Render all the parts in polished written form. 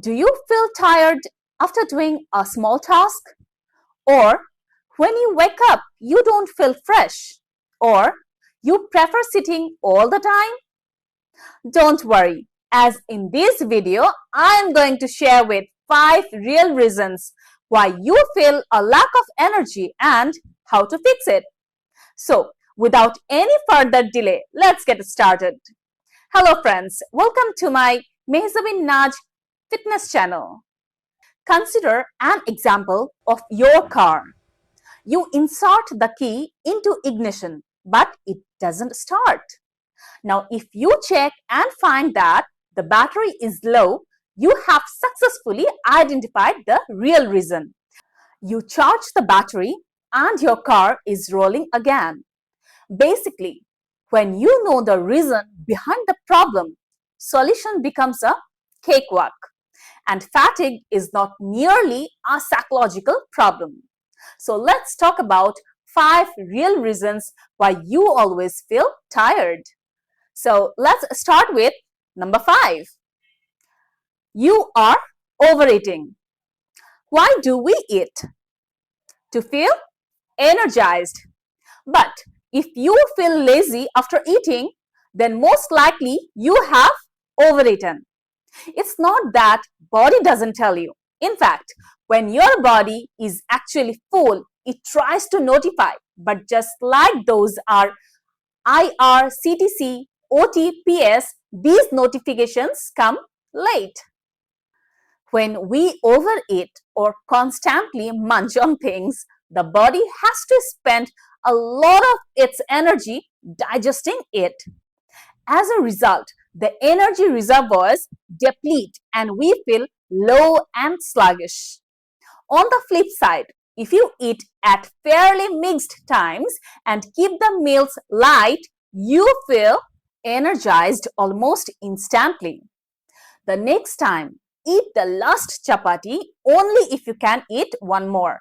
Do you feel tired after doing a small task? Or when you wake up, you don't feel fresh? Or you prefer sitting all the time? Don't worry, as in this video, I am going to share with 5 real reasons why you feel a lack of energy and how to fix it. So, without any further delay, let's get started. Hello friends, welcome to my Mehzabin Naj fitness channel. Consider an example of your car. You insert the key into ignition, but it doesn't start. Now, if you check and find that the battery is low, you have successfully identified the real reason. You charge the battery and your car is rolling again. Basically, when you know the reason behind the problem, solution becomes a cakewalk. And fatigue is not merely a psychological problem. So let's talk about 5 real reasons why you always feel tired. So let's start with number 5. You are overeating. Why do we eat? To feel energized. But if you feel lazy after eating, then most likely you have overeaten. It's not that body doesn't tell you. In fact, when your body is actually full, it tries to notify. But just like those are IRCTC, OTPS, these notifications come late. When we overeat or constantly munch on things, the body has to spend a lot of its energy digesting it. As a result, the energy reservoirs deplete and we feel low and sluggish. On the flip side, if you eat at fairly mixed times and keep the meals light, you feel energized almost instantly. The next time, eat the last chapati only if you can eat one more.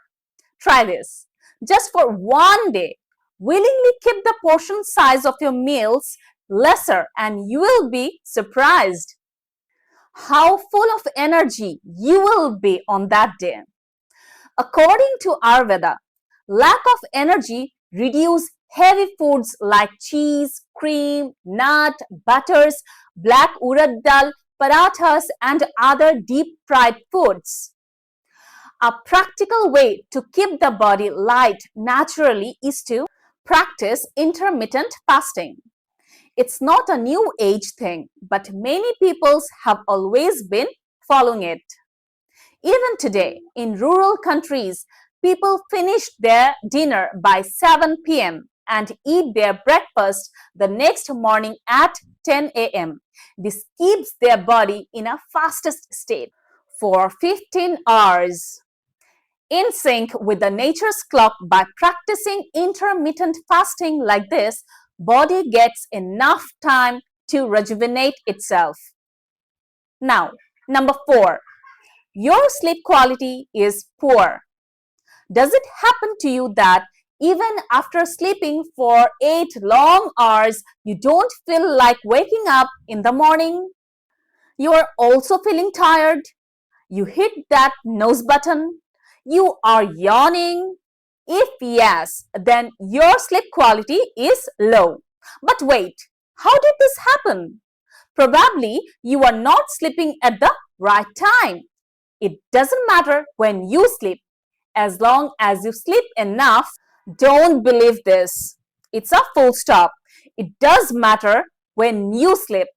Try this. Just for one day, willingly keep the portion size of your meals lesser and you will be surprised how full of energy you will be on that day. According to Ayurveda, lack of energy reduces heavy foods like cheese, cream, nut, butters, black urad dal, parathas and other deep fried foods. A practical way to keep the body light naturally is to practice intermittent fasting. It's not a new age thing, but many peoples have always been following it. Even today, in rural countries, people finish their dinner by 7 p.m. and eat their breakfast the next morning at 10 a.m. This keeps their body in a fastest state for 15 hours. In sync with the nature's clock, by practicing intermittent fasting like this, body gets enough time to rejuvenate itself. Now, number 4. Your sleep quality is poor. Does it happen to you that even after sleeping for 8 long hours, you don't feel like waking up in the morning? You are also feeling tired. You hit that nose button. You are yawning. If yes, then your sleep quality is low. But wait, how did this happen? Probably you are not sleeping at the right time. It doesn't matter when you sleep, as long as you sleep enough. Don't believe this. It's a full stop. It does matter when you sleep.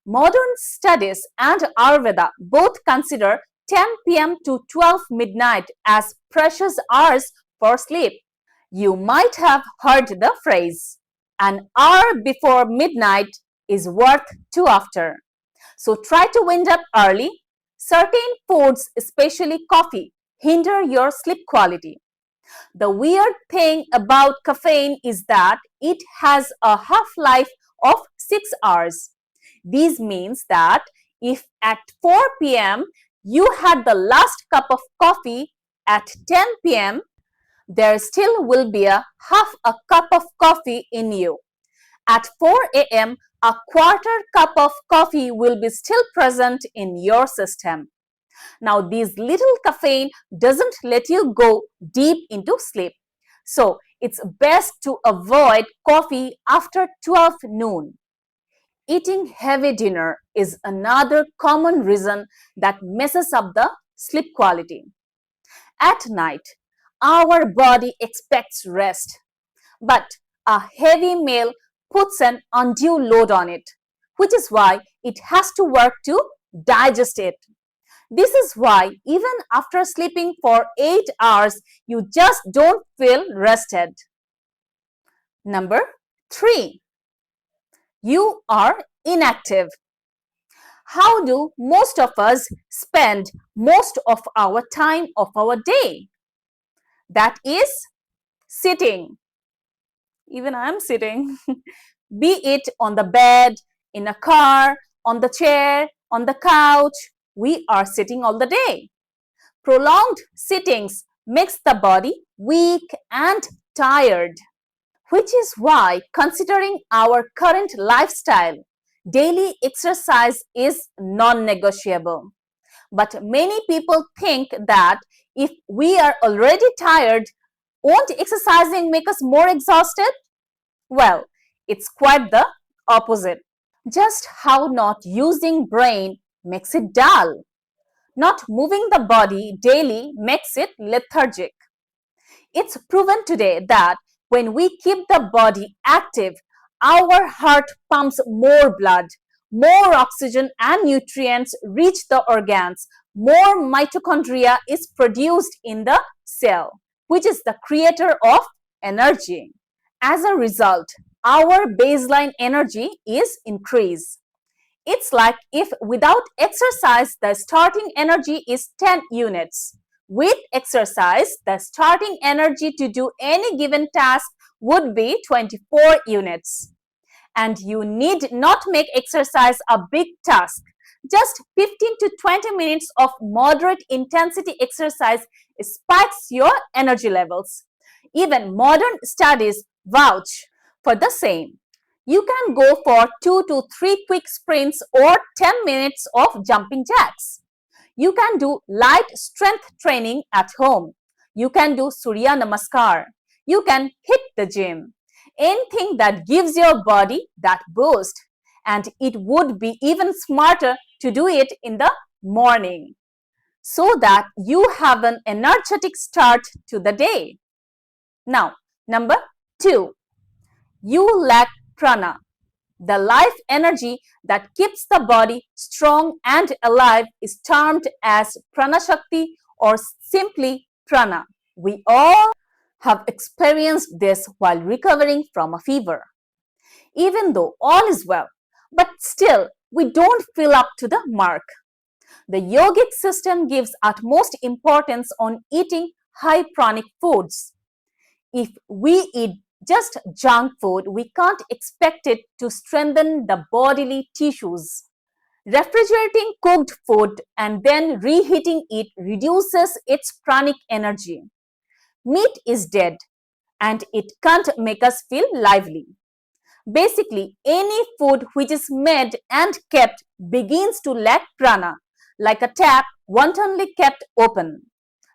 Modern studies and Ayurveda both consider 10 p.m. to 12 midnight as precious hours for sleep. You might have heard the phrase, an hour before midnight is worth 2 after. So try to wind up early. Certain foods, especially coffee, hinder your sleep quality. The weird thing about caffeine is that it has a half-life of 6 hours. This means that if at 4 p.m. you had the last cup of coffee at 10 p.m., there still will be a half a cup of coffee in you. At 4 a.m., a quarter cup of coffee will be still present in your system. Now, this little caffeine doesn't let you go deep into sleep. So, it's best to avoid coffee after 12 noon. Eating heavy dinner is another common reason that messes up the sleep quality. At night, our body expects rest, but a heavy meal puts an undue load on it, which is why it has to work to digest it. This is why even after sleeping for 8 hours, you just don't feel rested. Number 3, you are inactive. How do most of us spend most of our time of our day? That is sitting. Even I'm sitting. Be it on the bed, in a car, on the chair, on the couch, we are sitting all the day. Prolonged sittings makes the body weak and tired, which is why, considering our current lifestyle, daily exercise is non-negotiable. But many people think that if we are already tired, won't exercising make us more exhausted? Well, it's quite the opposite. Just how not using brain makes it dull. Not moving the body daily makes it lethargic. It's proven today that when we keep the body active, our heart pumps more blood, more oxygen and nutrients reach the organs, more mitochondria is produced in the cell, which is the creator of energy. As a result, our baseline energy is increased. It's like if without exercise, the starting energy is 10 units. With exercise, the starting energy to do any given task would be 24 units. And you need not make exercise a big task. Just 15 to 20 minutes of moderate intensity exercise spikes your energy levels. Even modern studies vouch for the same. You can go for 2 to 3 quick sprints or 10 minutes of jumping jacks. You can do light strength training at home. You can do Surya Namaskar. You can hit the gym. Anything that gives your body that boost. And it would be even smarter to do it in the morning so that you have an energetic start to the day. Now, number 2, you lack prana. The life energy that keeps the body strong and alive is termed as prana shakti or simply prana. We all have experienced this while recovering from a fever. Even though all is well, but still we don't feel up to the mark. The yogic system gives utmost importance on eating high pranic foods. If we eat just junk food, we can't expect it to strengthen the bodily tissues. Refrigerating cooked food and then reheating it reduces its pranic energy. Meat is dead and it can't make us feel lively. Basically, any food which is made and kept begins to lack prana, like a tap wantonly kept open.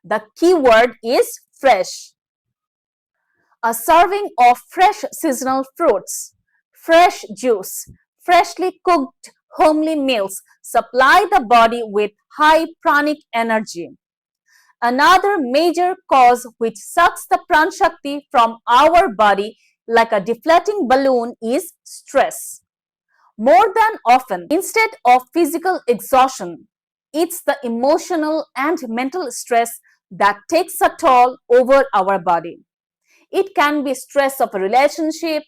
The key word is fresh. A serving of fresh seasonal fruits, fresh juice, freshly cooked homely meals supply the body with high pranic energy. Another major cause which sucks the pran shakti from our body like a deflating balloon is stress. More than often, instead of physical exhaustion, it's the emotional and mental stress that takes a toll over our body. It can be stress of a relationship,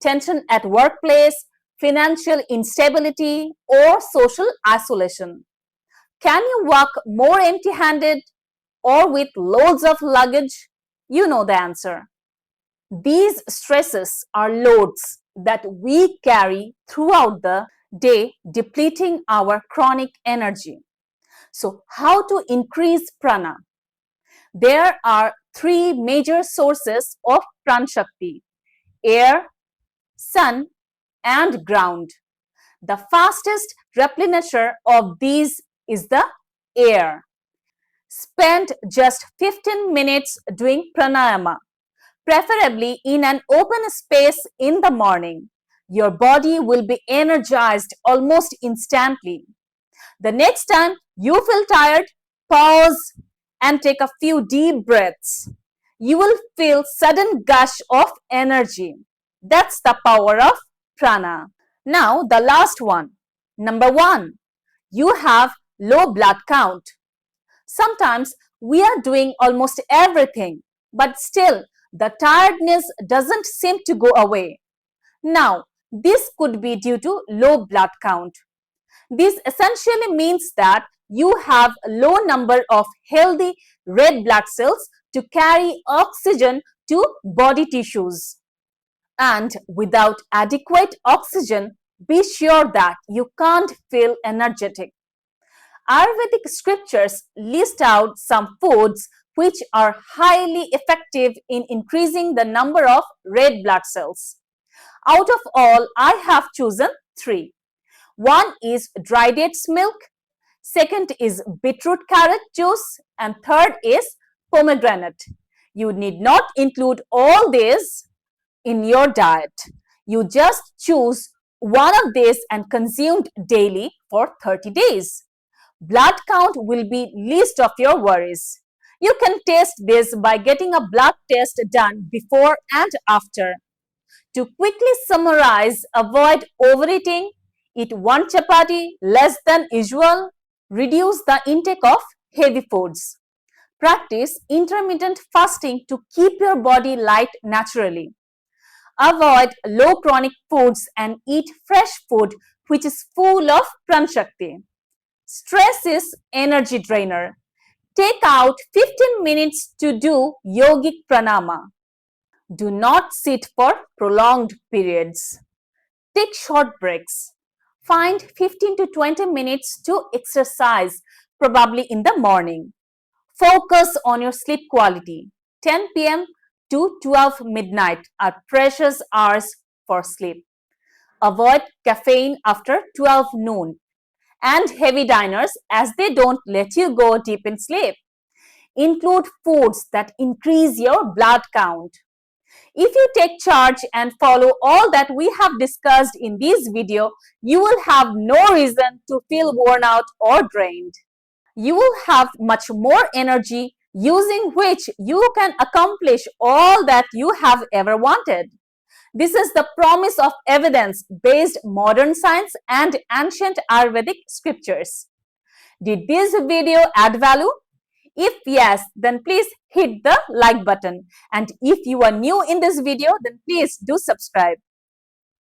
tension at workplace, financial instability, or social isolation. Can you walk more empty-handed or with loads of luggage? You know the answer. These stresses are loads that we carry throughout the day, depleting our chronic energy. So, how to increase prana? There are three major sources of pran shakti: air, sun, and ground. The fastest replenisher of these is the air. Spend just 15 minutes doing pranayama, preferably in an open space in the morning. Your body will be energized almost instantly. The next time you feel tired, pause and take a few deep breaths. You will feel sudden gush of energy. That's the power of prana. Now the last one. Number 1, you have low blood count. Sometimes we are doing almost everything, but still the tiredness doesn't seem to go away. Now, this could be due to low blood count. This essentially means that you have a low number of healthy red blood cells to carry oxygen to body tissues. And without adequate oxygen, be sure that you can't feel energetic. Ayurvedic scriptures list out some foods which are highly effective in increasing the number of red blood cells. Out of all, I have chosen 3. One is dry dates milk, second is beetroot carrot juice, and third is pomegranate. You need not include all these in your diet. You just choose one of these and consumed daily for 30 days. Blood count will be least of your worries. You can test this by getting a blood test done before and after. To quickly summarize, avoid overeating, eat one chapati less than usual, reduce the intake of heavy foods. Practice intermittent fasting to keep your body light naturally. Avoid low chronic foods and eat fresh food which is full of pranashakti. Stress is energy drainer. Take out 15 minutes to do yogic pranama. Do not sit for prolonged periods. Take short breaks. Find 15 to 20 minutes to exercise, probably in the morning. Focus on your sleep quality. 10 p.m. to 12 midnight are precious hours for sleep. Avoid caffeine after 12 noon and heavy diners as they don't let you go deep in sleep. Include foods that increase your blood count. If you take charge and follow all that we have discussed in this video, you will have no reason to feel worn out or drained. You will have much more energy using which you can accomplish all that you have ever wanted. This is the promise of evidence-based modern science and ancient Ayurvedic scriptures. Did this video add value? If yes, then please hit the like button. And if you are new in this video, then please do subscribe.